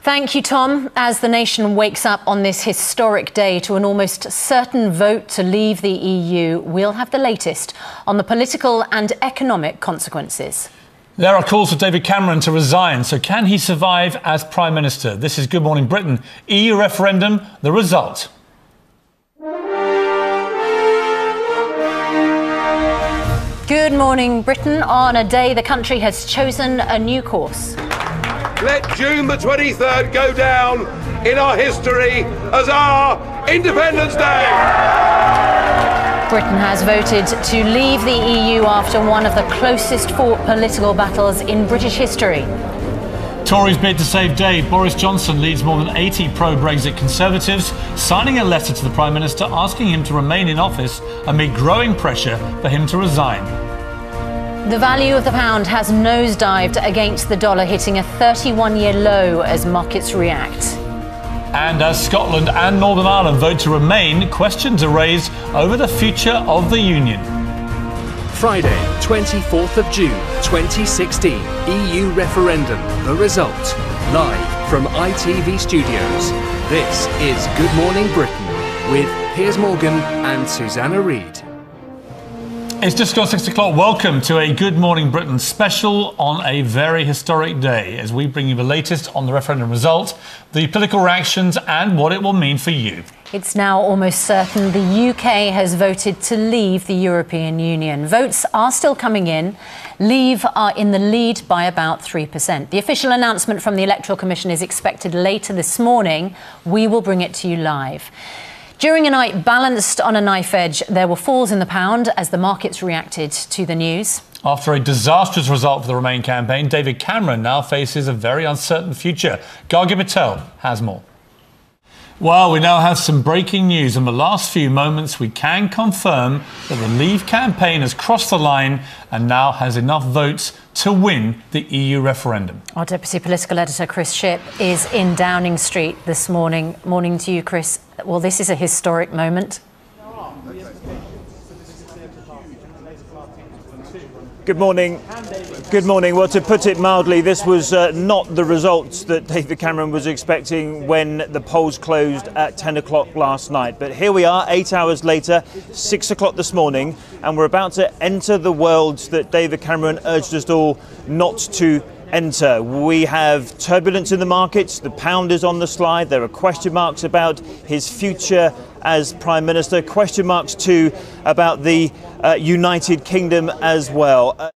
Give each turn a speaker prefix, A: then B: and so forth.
A: Thank you, Tom. As the nation wakes up on this historic day to an almost certain vote to leave the EU, we'll have the latest on the political and economic consequences.
B: There are calls for David Cameron to resign, so can he survive as Prime Minister? This is Good Morning Britain. EU referendum, the result.
A: Good morning, Britain. On a day the country has chosen a new course.
C: Let June the 23rd go down in our history as our Independence Day.
A: Britain has voted to leave the EU after one of the closest fought political battles in British history.
B: Tories bid to save day. Boris Johnson leads more than 80 pro-Brexit Conservatives, signing a letter to the Prime Minister asking him to remain in office amid growing pressure for him to resign.
A: The value of the pound has nosedived against the dollar, hitting a 31-year low as markets react.
B: And as Scotland and Northern Ireland vote to remain, questions are raised over the future of the Union.
D: Friday, 24th of June, 2016, EU Referendum, the result. Live from ITV Studios, this is Good Morning Britain with Piers and Susanna Reid.
B: It's just gone 6 o'clock. Welcome to a Good Morning Britain special on a very historic day as we bring you the latest on the referendum result, the political reactions and what it will mean for you. It's
A: now almost certain the UK has voted to leave the European Union. Votes are still coming in. Leave are in the lead by about 3%. The official announcement from the Electoral Commission is expected later this morning. We will bring it to you live. During a night balanced on a knife edge, there were falls in the pound as the markets reacted to the news.
B: After a disastrous result for the Remain campaign, David Cameron now faces a very uncertain future. Gargi Patel has more. Well, we now have some breaking news. In the last few moments, we can confirm that the Leave campaign has crossed the line and now has enough votes to win the EU referendum.
A: Our Deputy Political Editor, Chris Shipp, is in Downing Street this morning. Morning to you, Chris. Well, this is a historic moment.
E: Good morning. Good morning. Well, to put it mildly, this was not the results that David Cameron was expecting when the polls closed at 10 o'clock last night. But here we are, 8 hours later, 6 o'clock this morning, and we're about to enter the world that David Cameron urged us all not to enter. We have turbulence in the markets, the pound is on the slide, there are question marks about his future as Prime Minister, question marks too about the United Kingdom as well.